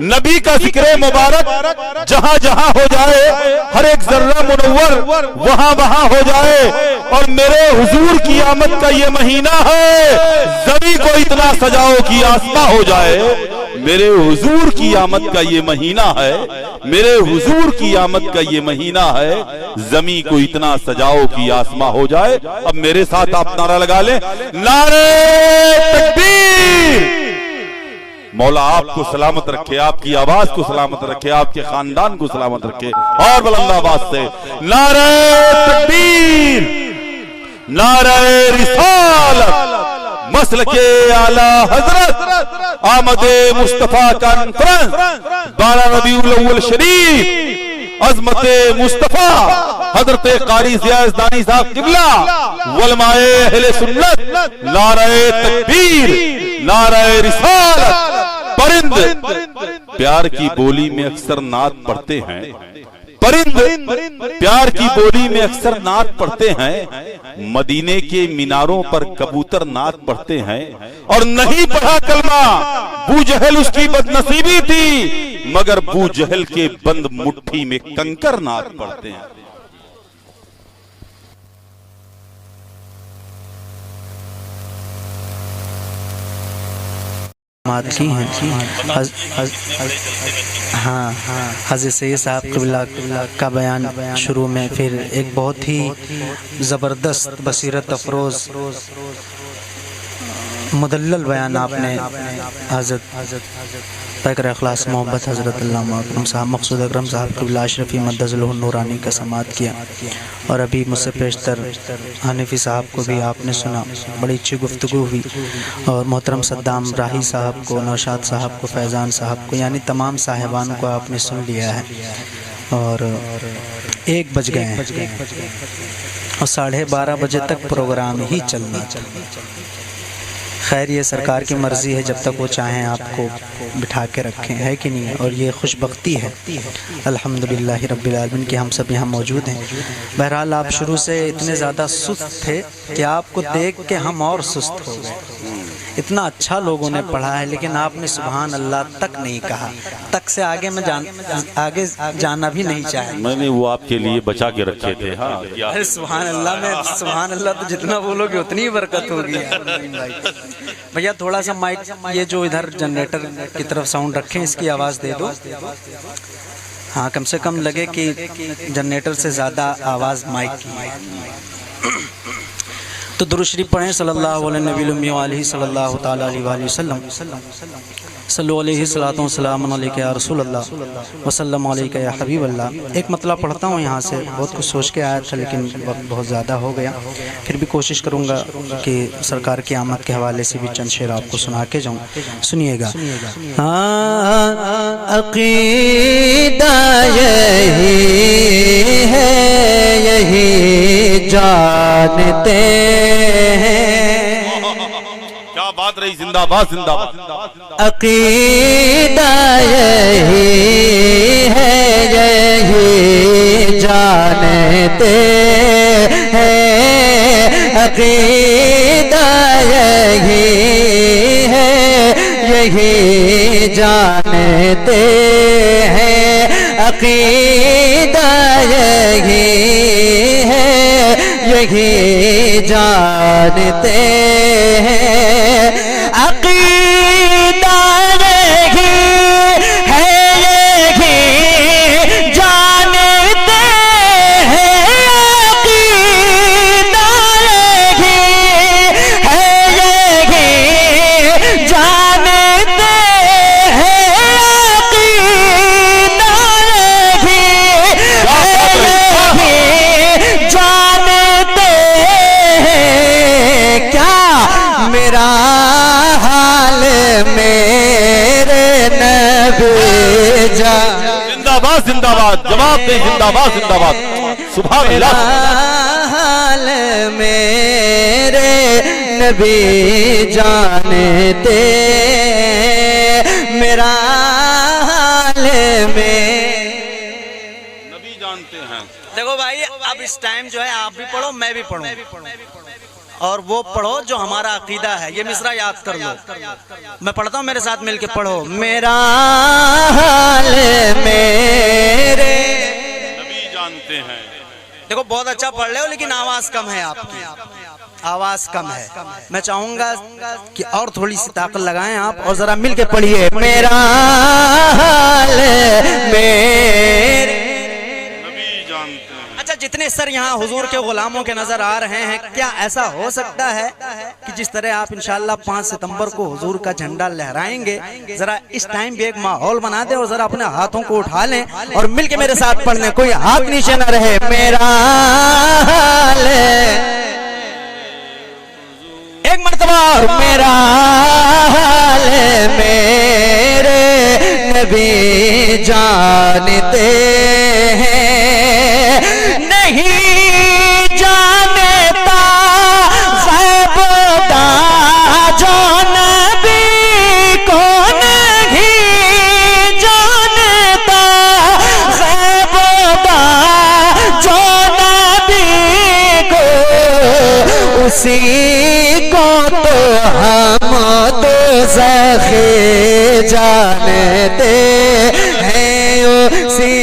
नबी का जिक्र मुबारक जहां जहां हो जाए, हर एक जर्रा मुनव्वर वहां वहां हो जाए। और मेरे हुजूर की आमद का ये महीना है, ज़मीं को इतना सजाओ कि आसमां हो जाए। मेरे हुजूर की आमद का ये महीना है, मेरे हुजूर की आमद का ये महीना है, ज़मीं को इतना सजाओ कि आसमां हो जाए। अब मेरे साथ आप नारा लगा लें, नारे तकबीर। मौला आपको सलामत रखे, आपकी आवाज को सलामत रखे, आपके खानदान को सलामत रखे। और बुलंद आवाज से नारे तकबीर, नारे रिसालत, मसलके आला हजरत आमदे मुस्तफा कॉन्फ्रेंस 12 रबीउल अव्वल शरीफ, अजमते मुस्तफा हजरत कारी ज़ियादानी साहब किबला वलमाए अहले सुन्नत, नारे तकबीर, नारे रिसालत। परिंद प्यार की बोली में अक्सर नात पढ़ते हैं, परिंद प्यार की बोली में अक्सर नात पढ़ते हैं। मदीने के मीनारों पर कबूतर नात पढ़ते हैं। और नहीं पढ़ा कलमा, बू जहल उसकी बदनसीबी थी, मगर बू जहल के बंद मुट्ठी में कंकर नात पढ़ते हैं। की हैं हाँ, हज़रत सैयद साहब क़िबला का बयान शुरू में, फिर एक बहुत ही ज़बरदस्त बसीरत अफरोज़ मुदल्लल बयान आपने हज़रत पैकर अखलास मोहब्बत हज़रत अल्लामा अकरम साहब मक़सूद अकरम साहब क़िबला अशरफ़ी मद्दज़लहु नूरानी का समात किया। और अभी मुझसे पेशतर हनीफ़ी साहब को भी आपने सुना, बड़ी अच्छी गुफ्तगू हुई। और मोहतरम सद्दाम राही साहब को, नौशाद साहब को, फैज़ान साहब को, यानी तमाम साहिबान को आपने सुन लिया है। और 1 बज गए हैं और 12:30 बजे तक प्रोग्राम ही चलना। खैर ये सरकार की मर्ज़ी है, जब तक वो चाहें आपको बिठा के रखें, है कि नहीं। और ये खुशबख्ती है अल्हम्दुलिल्लाह रब्बिल आलमीन कि हम सब यहाँ मौजूद हैं। बहरहाल आप शुरू से इतने ज़्यादा सुस्त थे कि आपको देख के हम और सुस्त हो गए। इतना अच्छा लोगों ने पढ़ा है, लेकिन आपने सुभान अल्लाह तक नहीं कहा। तक से आगे मैं आगे जाना भी नहीं चाहे। मैंने वो आपके लिए बचा के रखे थे। हाँ, अरे सुभान अल्लाह में सुभान अल्लाह तो जितना बोलोगे उतनी ही बरकत होगी। भैया थोड़ा सा माइक, ये जो इधर जनरेटर की तरफ साउंड रखें, इसकी आवाज़ दे दो। हाँ, कम से कम लगे कि जनरेटर से ज़्यादा आवाज़ माइक की। तो दुरूद शरीफ पढ़ें सल्लल्लाहु अलैहि सल्लल्लाहु तआला अलैहि वसल्लम, सल्लल्लाहु अलैहि सल्लल्लाहु सलाम अलैका या रसूल अल्लाह वसल्लम अलैका या हबीब अल्लाह। एक मतलब पढ़ता हूँ यहाँ से, बहुत कुछ सोच के आया था लेकिन वक्त बहुत ज़्यादा हो गया। फिर भी कोशिश करूँगा कि सरकार की आमद के हवाले से भी चंद शेर आपको सुना के जाऊँ। सुनिएगा। अक़ीदा यही है, यही जानते क्या बात रही, जिंदाबाद जिंदाबाद। अक़ीदा यही है, यही जानते हैं। अक़ीदा यही है, यही जानते हैं। अक़ीदा यही है, यही जानते हैं। अक़ीदा यही है, यही जानते हैं। अक़ीदा यही है, यही जानते हैं। अक़ीदा यही है, यही जानते हैं। क्या मेरा हाल मेरे नबी जा, जिंदाबाद जिंदाबाद, जवाब दे जिंदाबाद जिंदाबाद। सुभान अल्लाह। हाल मेरे नबी जानते, मेरा हाल में नबी जानते हैं। देखो भाई, अब इस टाइम जो है आप भी पढ़ो, मैं भी पढ़ूं। और वो पढ़ो जो हमारा अकीदा है। ये मिसरा याद कर लो, मैं पढ़ता हूँ, मेरे साथ मिलके पढ़ो। मेरा हाल मेरे नबी जानते हैं। देखो बहुत अच्छा पढ़ रहे हो लेकिन आवाज कम है आपकी, आवाज कम है। मैं चाहूंगा कि और थोड़ी सी ताकत लगाएं आप और जरा मिलके पढ़िए। मेरा हाल मेरे नबी जानते हैं। अच्छा, जितने सर यहाँ हुजूर के गुलामों के नजर आ रहे हैं, क्या ऐसा हो सकता है कि जिस तरह आप इंशाल्लाह 5 सितंबर को हुजूर का झंडा लहराएंगे, जरा इस टाइम भी एक माहौल बना दे और जरा अपने हाथों को उठा लें और मिलके मेरे साथ पढ़ लें, कोई हाथ नीचे न रहे। मेरा हाल एक मर्तबा और मेरा हाल मेरे नबी जानते हैं, नहीं जानता ग़ैब का जो नबी को नहीं जानता, ग़ैब का जो नबी को उसी को तो हम तो ज़ख़ी जानते हैं, उसी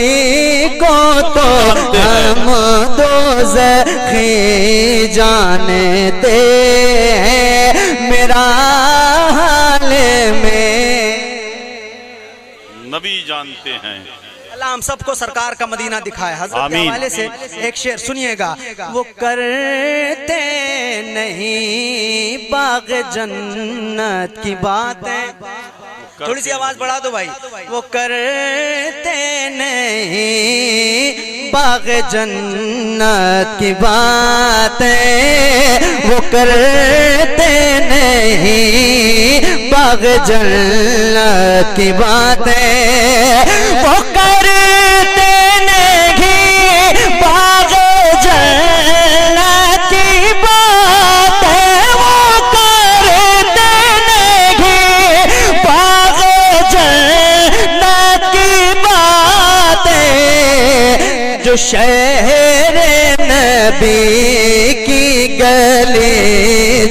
को तो हम तो ज़ख़ी जानते हैं। मेरा हाल में नबी जानते हैं। अल्लाह हम सबको सरकार का मदीना दिखाए। हज़रत के हवाले से एक शेर सुनिएगा। वो करते नहीं बाग़ जन्नत की बातें, थोड़ी सी आवाज बढ़ा दो भाई। वो करते नहीं बाग़ जन्नत की बातें, वो करते नहीं बाग़ जन्नत की बातें, वो करते नहीं बाग़ जन्नत की बातें, वो करते नहीं बाग़ जन्नत की बातें, जो शहर नबी की गली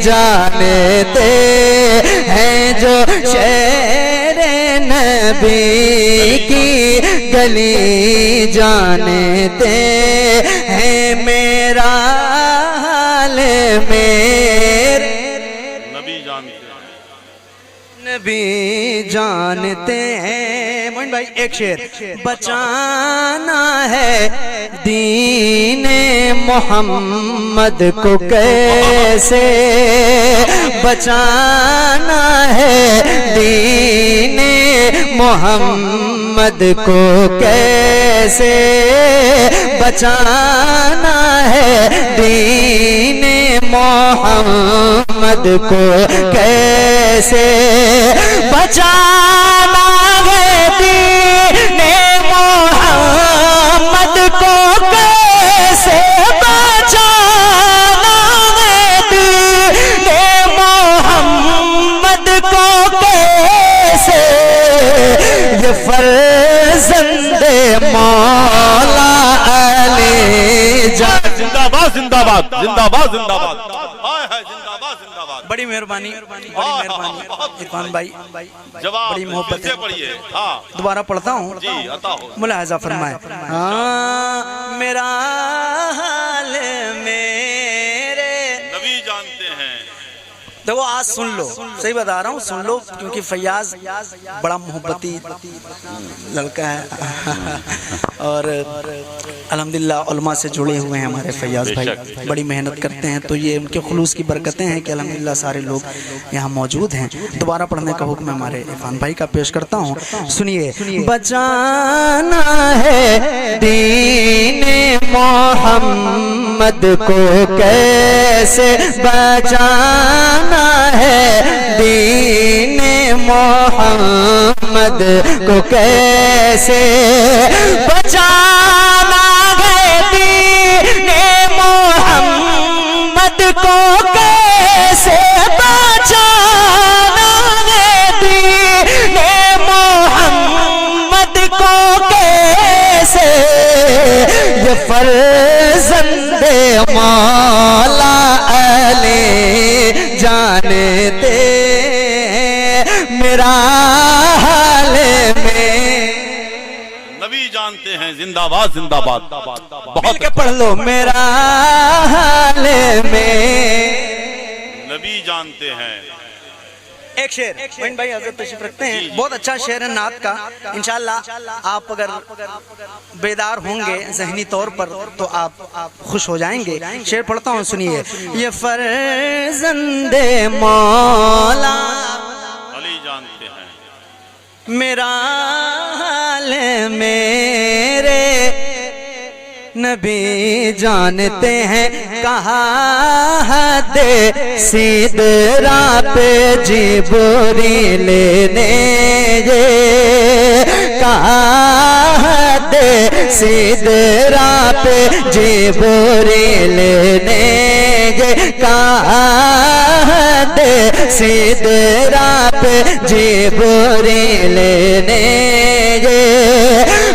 जानते हैं, जो शहर नबी की गली जानते हैं। मेरा हाल मेरे नबी जानते हैं। नबी जानते हैं। मोइन भाई एक शेर। बचाना है दीने मोहम्मद को कैसे, बचाना है दीने मोहम्मद को कैसे, बचाना है दीने मोहम्मद को कैसे, बचाना है दीने मोहम्मद को कैसे, बचाना है दीने मोहम्मद को कैसे, ये फर्जंदे मौला अली जिंदाबाद जिंदाबाद जिंदाबाद जिंदाबाद, हाय हाय जिंदाबाद जिंदाबाद। बड़ी मेहरबानी, बड़ी मेहरबानी इरफान भाई, जवाब बड़ी मोहब्बत है। पढ़िए। हाँ दोबारा पढ़ता हूँ जी, अता हो। मुलाहजा फरमाए। हाँ, मेरा हाल मेरे नबी जानते हैं। देखो आज सुन लो, सही बता रहा हूँ, सुन लो, क्योंकि फैयाज बड़ा मोहब्बती लड़का है और अल्हम्दुलिल्लाह उलमा से जुड़े हुए हैं हमारे फैयाज भाई, बड़ी मेहनत करते हैं। तो ये उनके खुलूस की बरकतें हैं कि अल्हम्दुलिल्लाह सारे लोग यहाँ मौजूद हैं। दोबारा पढ़ने का हुक्म हमारे इरफान भाई का पेश करता हूँ, सुनिए। बचाना है दीने मोहम्मद को कैसे, बचाना है दीने मोहम्मद को कैसे, बचाना है दीने मोहम्मद को कैसे, बचाना है दीने मोहम्मद को कैसे, ये फर्जंदे मौला अली जानते हैं, जिंदाबाद जिंदाबाद। बहुत के पढ़ लो मेरा हाल में, नबी जानते हैं। एक शेर मोइन भाई हजरत तशरीफ रखते हैं, बहुत अच्छा शेर है नात का। इंशाल्लाह आप अगर बेदार होंगे ज़हनी तौर पर तो आप खुश हो जाएंगे। शेर पढ़ता हूँ, सुनिए। ये फर्जंदे मौला अली जानते हैं, मेरा हाल मेरे नबी जानते हैं। कहाँ दे सिदरा पे जिब्रील ने ये, कहाँ दे सिदरा पे जिब्रील ने ये, कहाँ दे सिदरा पे जिब्रील ने ये,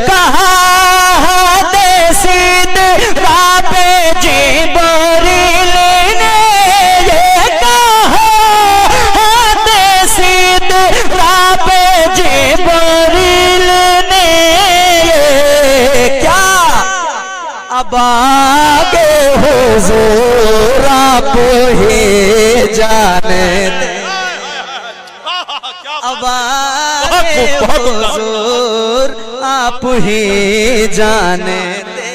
कहाँ सिदरा पे जिब्रील ने ये, कहाँ दे सिदरा पे जिब्रील ने ये, क्या अब आगे हुजूर आप ही जानते, अब आगे हुजूर आप ही जानते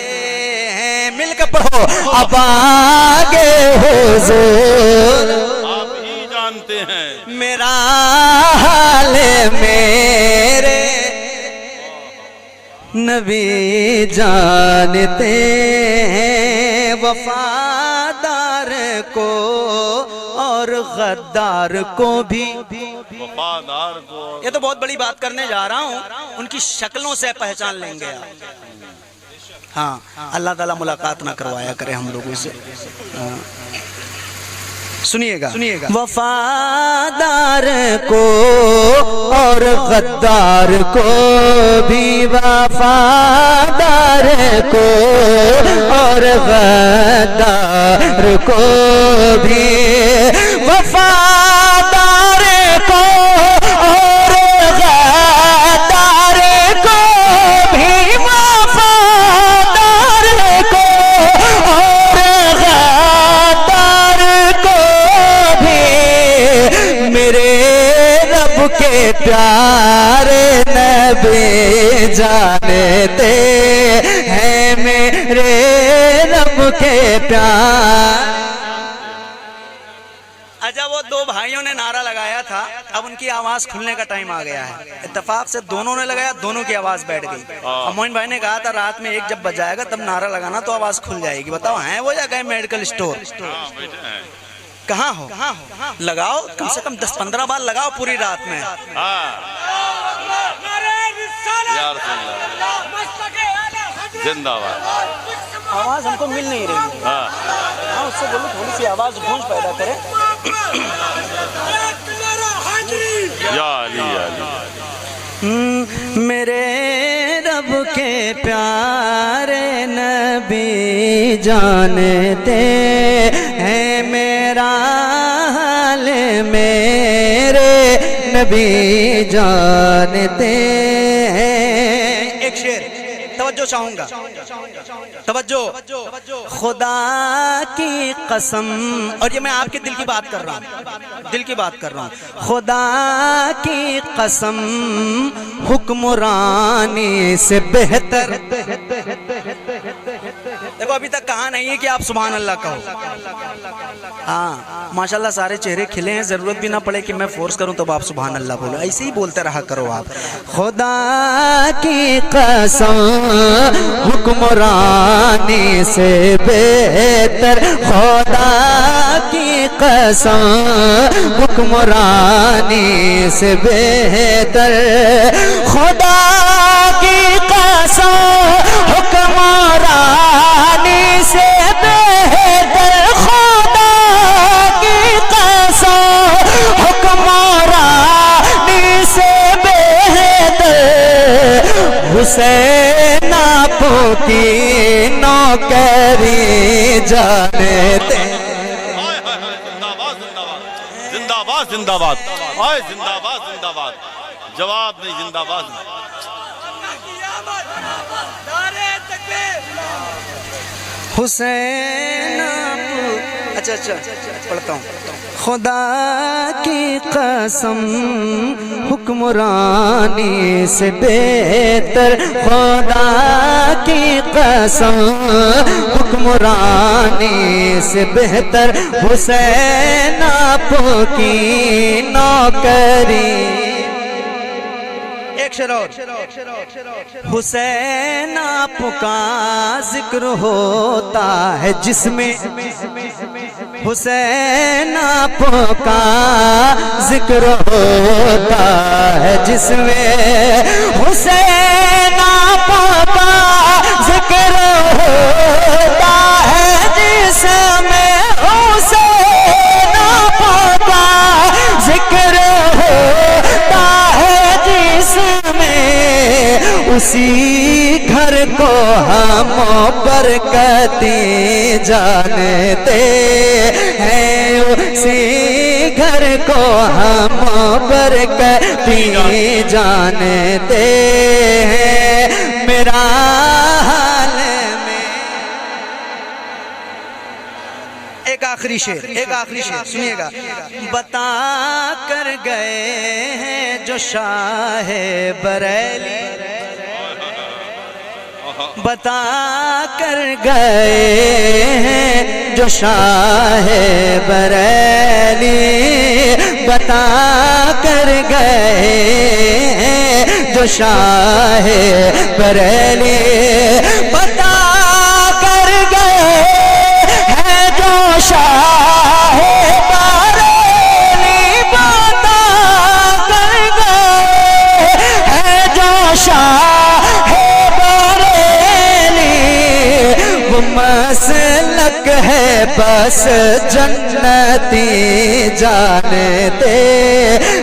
हैं। मिलकर पढ़ो, अब आगे हुजूर आप ही जानते हैं। मेरा हाल मेरे नबी जानते हैं। वफादार को और गद्दार को भी, वफादार को, ये तो बहुत बड़ी बात करने जा रहा हूँ, उनकी शक्लों से पहचान लेंगे आप। हाँ, अल्लाह ताला मुलाकात ना करवाया करे हम लोगों से। सुनिएगा, सुनिएगा। वफादार को और गद्दार को भी, वफादार को और गद्दार को भी, वफादार को और गद्दार को भी, वफादार को और गद्दार को भी मेरे रब के प्यारे नबी जानते हैं। मेरे रब के प्यार। अच्छा, वो दो भाइयों ने नारा लगाया था, अब उनकी आवाज खुलने का टाइम आ गया है। इत्तेफाक से दोनों ने लगाया, दोनों की आवाज बैठ गई। अब मोइन भाई ने कहा था रात में 1 जब बजाएगा तब नारा लगाना तो आवाज खुल जाएगी। बताओ हैं वो या गए मेडिकल स्टोर? कहाँ हो? लगाओ, कम से कम 10-15 बार लगाओ पूरी रात में। जिंदाबाद। आवाज हमको मिल नहीं रही। हाँ, उससे बोलो थोड़ी सी आवाज गूंज पैदा करे। या अली, या अली। मेरे रब के प्यारे नबी जानते हैं। मेरा हाल मेरे नबी जानते हैं। एक शेर तवज्जो चाहूंगा, तवज्जो। खुदा की कसम, और ये मैं आपके दिल की बात कर रहा हूँ, दिल की बात कर रहा हूँ। खुदा की कसम हुक्मरानी से बेहतर। देखो अभी तक कहा नहीं है कि आप सुभान अल्लाह कहो। हाँ, माशाल्लाह सारे चेहरे खिले हैं, जरूरत भी ना पड़े कि मैं फोर्स करूं तब आप सुभान अल्लाह बोलो, ऐसे ही बोलते रहा करो आप। खुदा की कसम हुक्मरानी से बेहतर, खुदा की कसम हुक्मरानी से बेहतर, खुदा की कसम हुक्मरानी से बेहतर, खुदा की कसम हुक्मरानी से बेहतर, हुसैन आपो की नौकरी जानते। जिंदाबाद जिंदाबाद, आए जिंदाबाद जिंदाबाद, जवाब नहीं, जिंदाबाद। हुसैन अच्छा पढ़ता हूँ। खुदा की कसम हुक्मरानी से बेहतर, खुदा की कसम हुक्मरानी से बेहतर हुसैन आपकी नौकरी। एक शेर और। हुसैन आपका जिक्र होता है जिसमें, हुसैन आपका जिक्र होता है जिसमें, हुसैन आपका जिक्र होता है जिसमें, हुसैन आपका जिक्र होता है जिसमें, उसी घर को हम बरकती जानते हैं, उसी घर को हम बरकती जानते हैं। मेरा हाल में एक आखिरी शेर सुनिएगा। बता कर गए हैं जो शाह बरेली, बता कर गए हैं जो शाह बरेली, बता कर गए हैं जो शाह बरेली, बता कर गए हैं जो शाह बरेली, बता कर गए हैं जो शाह मसलक है बस जन्नती जानते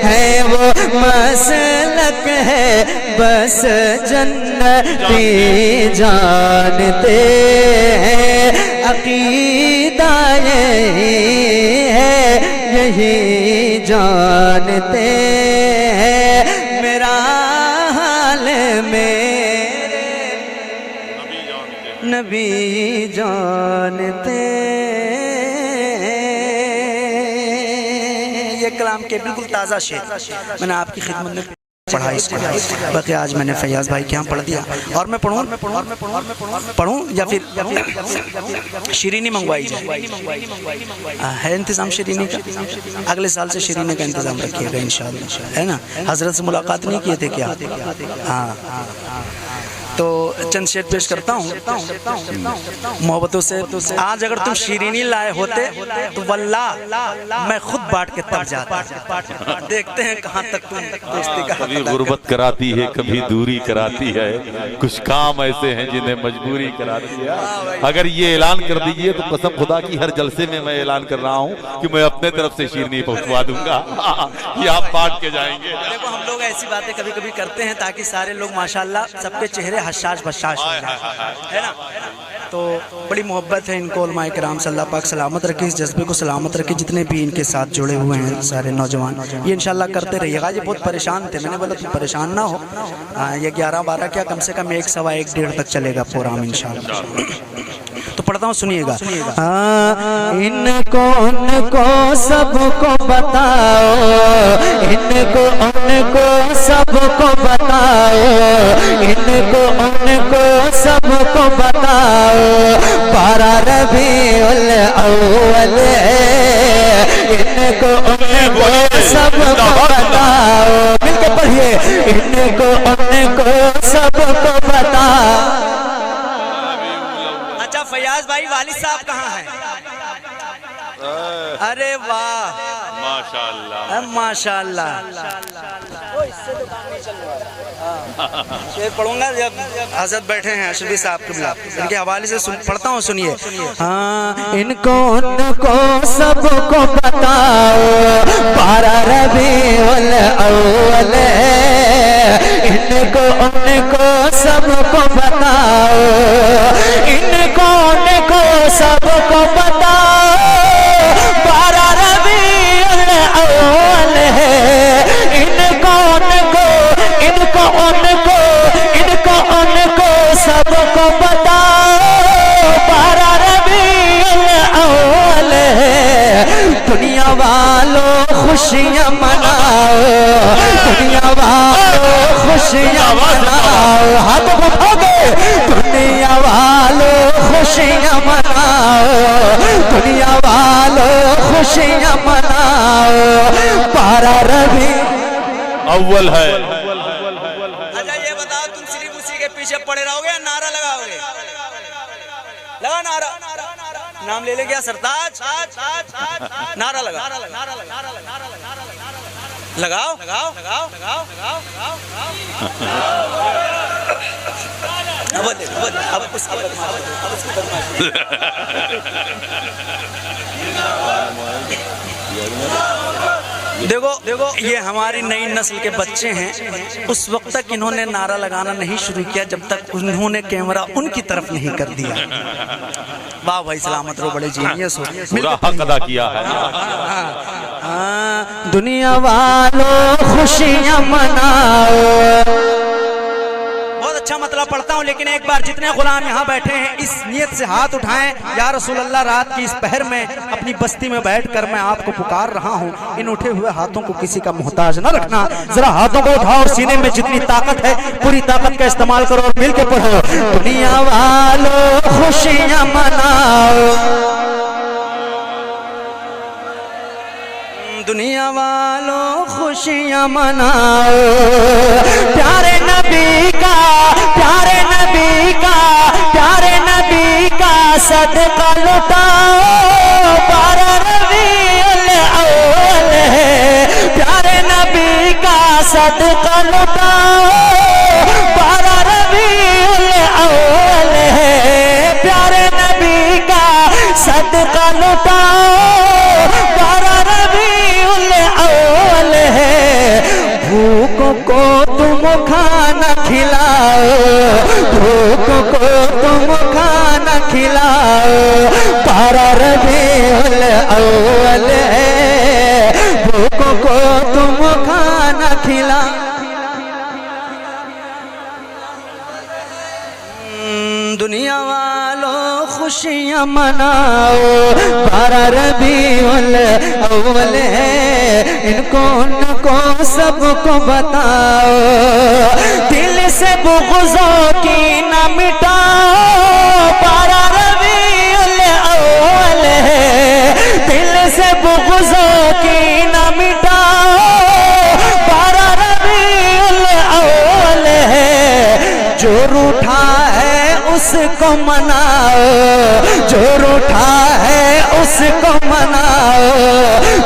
हैं, वो मसलक है बस जन्नती जानते हैं। अकीदा यही है यही जानते हैं। मेरा हाल में नबी जानते। ये कलाम के बिल्कुल ताज़ा शेर मैंने आपकी खिदमत में पढ़ा इसको, बाकी आज मैंने फैयाज भाई के यहाँ पढ़ दिया। और मैं पढ़ूँ या फिर शीरीनी मंगवाई जाए? है इंतज़ाम शीरीनी का? अगले साल से शीरीनी का इंतज़ाम रखिएगा इंशाअल्लाह, है ना। हजरत से मुलाकात नहीं किए थे क्या? हाँ, तो चंद शेर पेश करता हूँ मोहब्बतों से। आज अगर तुम शीरीनी लाए होते तो वल्लाह मैं खुद बांट के तब जाता। देखते हैं कहाँ तक तुम दोस्ती का। कभी गुर्बत कराती है, कभी दूरी कराती है, कुछ काम ऐसे हैं जिन्हें मजबूरी कराती है। अगर ये ऐलान कर दीजिए तो कसम खुदा की हर जलसे में मैं ऐलान कर रहा हूँ कि मैं अपने तरफ से शीरनी पहुँचवा दूंगा कि आप बांट के जाएंगे। देखो हम लोग ऐसी बातें कभी कभी करते हैं ताकि सारे लोग माशाल्लाह सबके चेहरे हशाश बशाश हो जाए, है ना। तो बड़ी मोहब्बत है इनको, उलमाए किराम से अल्लाह पाक सलामत रखे, इस जज्बे को सलामत रखे। जितने भी इनके साथ जुड़े हुए हैं सारे नौजवान, ये इंशाल्लाह करते रहिएगा। ये बहुत परेशान थे, मैंने बोला तुम परेशान ना हो, ये 11-12 क्या कम से कम 1, सवा 1, 1.5 तक चलेगा प्रोग्राम इंशाल्लाह। तो पढ़ता हूँ, सुनिएगा। इनको उनको सबको बताओ, इनको उनको सबको बताओ, इनको उनको सबको बताओ, 12 रबीउल अव्वल इनको उनको सबको बताओ। मिलके पढ़िए, इनको उनको सबको बताओ। फैयाज भाई वालिद साहब कहाँ हैं? अरे वाह माशाल्लाह माशाल्लाह। शेर पढ़ूंगा जब हजरत बैठे हैं अशरफी साहब के बिला, इनके हवाले से पढ़ता हूँ, सुनिए। हाँ, इनको उनको सबको बताओ, 12 रबीउल अव्वल इनको उनको सबको बताओ, इनको उनको सबको बताओ, 12 रबीउल अव्वल है, इनको उनको इनको उनको इनको उनको सबको बताओ, खुशियाँ मनाओ, हाथ उठाओगे, दुनिया वालों खुशियाँ मनाओ, दुनिया वालों खुशियाँ मनाओ, पारा रबी अव्वल है। अच्छा ये बताओ, तुम सिर्फ उसी के पीछे पड़े रहोगे या नारा लगाओगे? लगा नारा, नाम ले ले क्या सरताज, नारा लगा, लगाओ लगाओ लगाओ लगाओ लगाओ अब देखो देखो, ये हमारी नई नस्ल के बच्चे हैं। उस वक्त तक इन्होंने नारा लगाना नहीं शुरू किया जब तक उन्होंने कैमरा उनकी तरफ नहीं कर दिया। वाह भाई, सलामत रहो, बड़े जीनियस हो, पूरा हक अदा किया है। दुनिया वालों खुशियाँ मनाओ। बहुत अच्छा मतलब पढ़ता हूँ, लेकिन एक बार जितने गुलाम यहाँ बैठे हैं इस नियत से हाथ उठाएं, या रसूल अल्लाह, रात की इस पहर में अपनी बस्ती में बैठकर मैं आपको पुकार रहा हूँ। इन उठे हुए हाथों को किसी का मोहताज न रखना। जरा हाथों को उठाओ और सीने में जितनी ताकत है पूरी ताकत का इस्तेमाल करो और मिलकर पढ़ो, दुनिया वालों खुशियाँ मनाओ, दुनिया वालों खुशियाँ मनाओ, प्यारे नबी का, प्यारे नबी का, प्यारे नबी का सदका लुटाओ, बारह रबीउल अव्वल है, प्यारे नबी का सदका लुटाओ, बारह रबीउल अव्वल है, प्यारे नबी का सदका लुटाओ, बारह रबीउल अव्वल है, भूखों को तुम खाना खिलाओ, भूखों को तुम खाना खिलाओ, बारह रबीउल अव्वल है, भूखों को तुम खाना खिलाओ। दुनिया वालों खुशियाँ मनाओ, बारह रबीउल अव्वल है, इनको उनको सबको बताओ, दिल से बुग़्ज़ों की न मिटाओ, बारह रबीउल अव्वल है, दिल से बुग़्ज़ों की न मिटाओ, बारह रबीउल अव्वल है, जो रूठा है उसको मनाओ, जो रूठा है उसको मनाओ,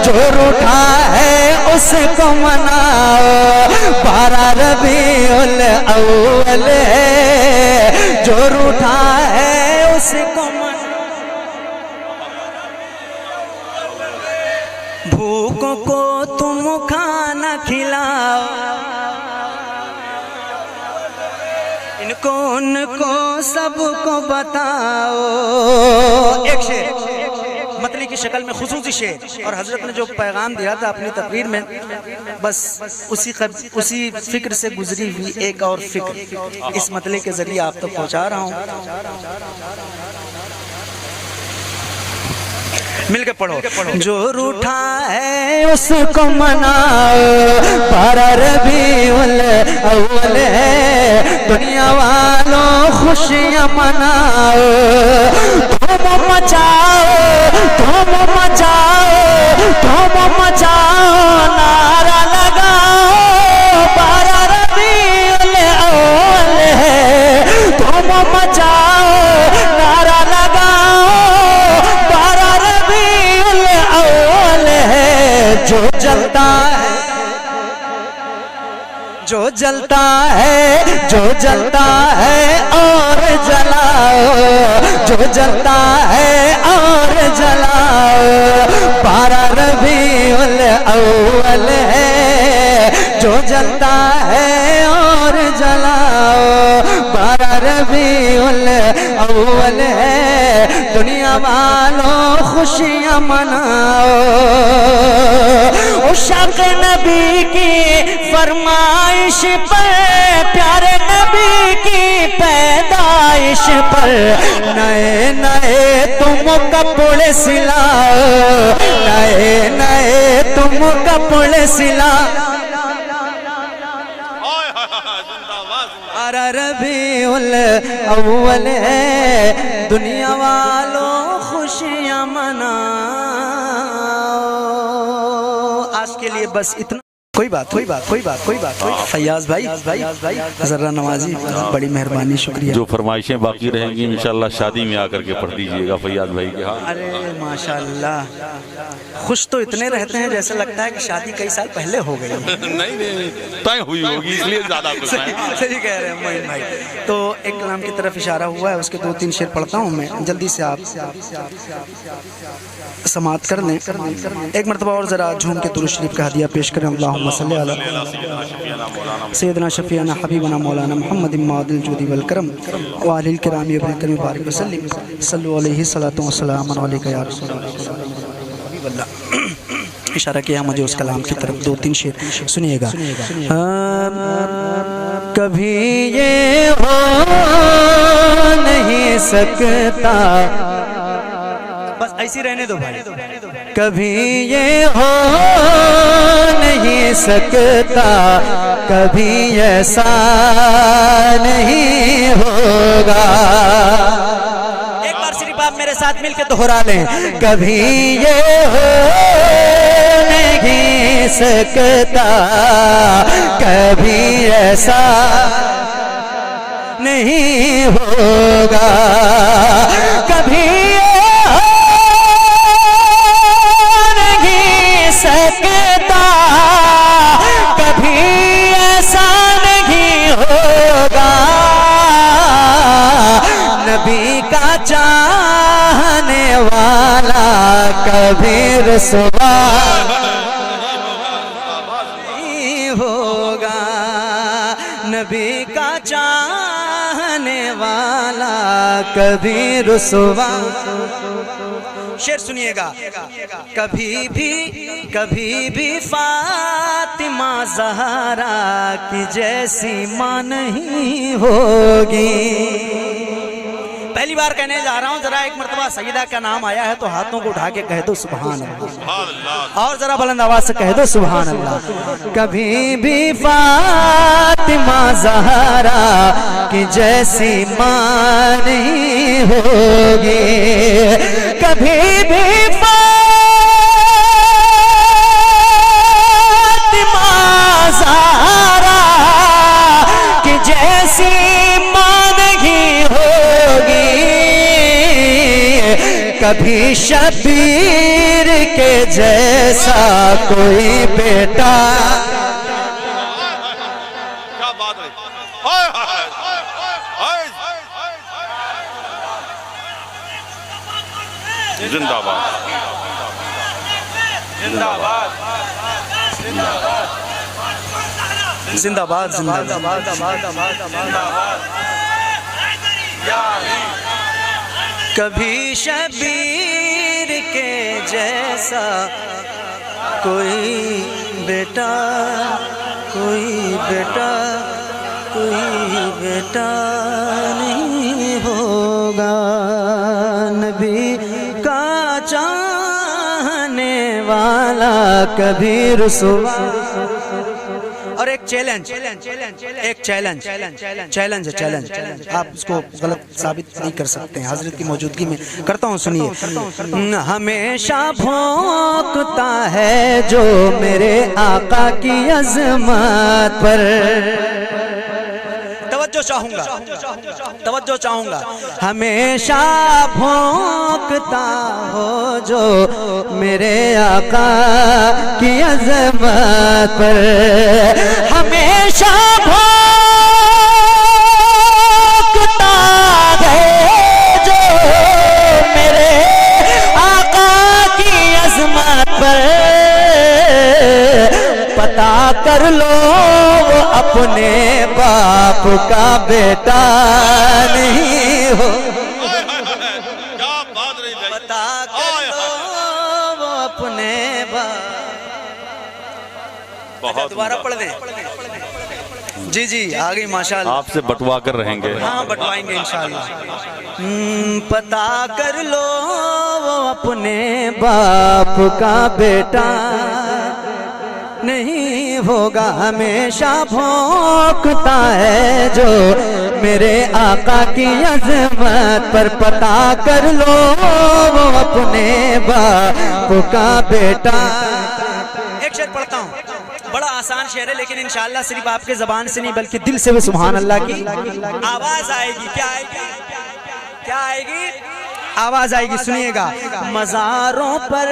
जो रूठा है उसको मनाओ, बारह रबीउल अव्वल है, जो रूठा है उसको मनाओ, भूखों को तुम खाना खिलाओ, इनको उनको सबको बताओ। एक शेर मतली की शक्ल में खुसूसी शेर, और हजरत ने जो पैगाम दिया था अपनी तकरीर में, बस उसी फिक्र से गुजरी हुई एक और फिक्र इस मतले के जरिए आप तक पहुंचा रहा हूं। मिलके पढ़ो, जो रूठा है उसको मनाओ, बारह रबीउल अव्वल है, दुनिया वालों खुशियाँ मनाओ, धूम मचाओ, धूम मचाओ, धूम मचाओ, नारा लगाओ, बारह रबीउल अव्वल है, धूम मचाओ, नारा लगाओ, बारह रबीउल अव्वल है, जो जलता है, जो जलता है, जो जलता है और जलाओ, जो जलता है और जलाओ, बारह रबीउल अव्वल है, जो जलता है और जलाओ, बारह रबीउल अव्वल है, दुनिया वालों खुशियाँ मनाओ, उशाक़ नबी की फरमाइश पर, प्यारे नबी की पैदाइश पर, नए नए तुम कपड़े सिलाओ, नए नए तुम कपड़े सिलाओ, रबीउल अव्वल है, दुनिया वालों खुशियाँ मनाओ। आज के लिए बस इतना। कोई बात। फैयाज भाई जरा नवाजी, बड़ी मेहरबानी, शुक्रिया। जो फरमाइशें बाकी रहेंगी इंशाल्लाह शादी में आकर के पढ़ दीजिएगा फैयाज भाई के हाथ। अरे माशाल्लाह, खुश तो इतने रहते हैं जैसे लगता है कि शादी कई साल पहले हो गई। नहीं तय हुई होगी इसलिए ज्यादा खुश हैं। सही कह रहे हैं मोइन भाई। तो एक कलाम की तरफ इशारा हुआ है, उसके 2-3 शेर पढ़ता हूँ मैं, जल्दी से आप समाप्त कर लें। एक मरतबा और जरा झूम के दुरूद शरीफ का हदिया पेश करें। अल्लाहुम्मा सल्ली अला सय्यदना शफीअना हबीबना मौलाना मुहम्मद इमादिल जुदी वल करम व आलिल किराम इब्राहिम मुबारक वसल्लम सल्लल्लाहु अलैहि सल्लतु व सलाम अलैका या रसूल अल्लाह। इशारा किया मुझे उस कलाम की तरफ। 2-3 शेर सुनिएगा। कभी ये हो नहीं सकता, बस ऐसी रहने दो भाई। कभी ये हो नहीं सकता, कभी ऐसा नहीं होगा। एक बार सिर्फ आप मेरे साथ मिलकर दोहरा लें। कभी ये हो नहीं सकता, कभी ऐसा नहीं होगा। कभी सकता, कभी ऐसा नहीं होगा। नबी का चाहने वाला कभी रुसवा नहीं होगा। नबी का चाहने वाला कभी रुसवा। शेर सुनिएगा। कभी भी फातिमा ज़हरा की जैसी माँ नहीं होगी। पहली बार कहने जा रहा हूँ, जरा एक मरतबा सईदा का नाम आया है तो हाथों को उठा के कह दो सुभान अल्लाह, और जरा बुलंद आवाज से कह दो सुभान अल्लाह। कभी भी फातिमा ज़हरा की जैसी माँ नहीं होगी। कभी भी फातिमा ज़हरा की जैसी माँ नहीं होगी। कभी शबीर के जैसा कोई बेटा। क्या बात है। जिंदाबाद जिंदाबाद जिंदाबाद जिंदाबाद। कभी शबीर के जैसा कोई बेटा, कोई बेटा, कोई बेटा नहीं होगा। नबी का चाहने वाला कभी रुसवा। और एक चैलेंज आप इसको गलत साबित नहीं कर सकते हैं, हजरत की मौजूदगी में करता हूँ। सुनिए। हमेशा भौंकता है जो मेरे आका की अजमत पर। तवज्जो चाहूंगा। हमेशा भौंकता हो जो मेरे आका की अजमत पर। हमेशा भौंकता है जो मेरे आका की अजमत पर। पता कर लो वो अपने बाप का बेटा नहीं हो। पता कर लो वो अपने बाप। दोबारा पढ़ दें। जी आ गई माशाल्लाह। आपसे बटवा कर रहेंगे। हाँ बटवाएंगे इंशाल्लाह। पता कर लो वो अपने बाप का बेटा नहीं होगा। हमेशा भौंकता है जो मेरे आका की अज़मत पर, पता कर लो वो अपने बाप का बेटा। एक शेर पढ़ता हूँ, बड़ा आसान शेर है, लेकिन इंशाअल्लाह सिर्फ आपके ज़बान से नहीं बल्कि दिल से भी सुभान अल्लाह की आवाज आएगी। क्या आएगी? क्या आएगी? आवाज आएगी, सुनिएगा। मज़ारों पर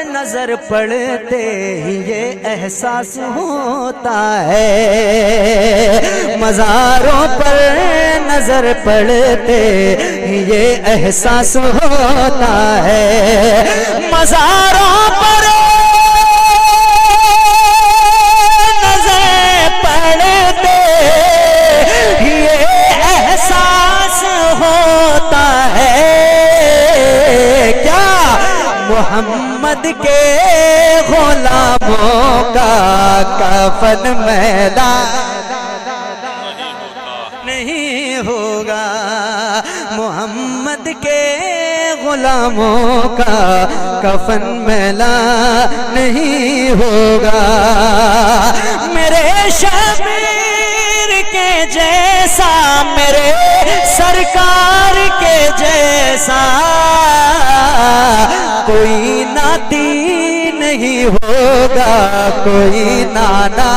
नजर पड़ते ही ये एहसास होता है, मज़ारों पर नजर पड़ते ही ये एहसास होता है, मज़ारों पर नजर पड़ते ही ये एहसास होता है। मोहम्मद के गुलामों का कफन मैला नहीं होगा, मोहम्मद के गुलामों का कफन मैला नहीं होगा। मेरे शबीर के जैसा, मेरे सरकार के जैसा कोई नाती नहीं होगा, कोई नाना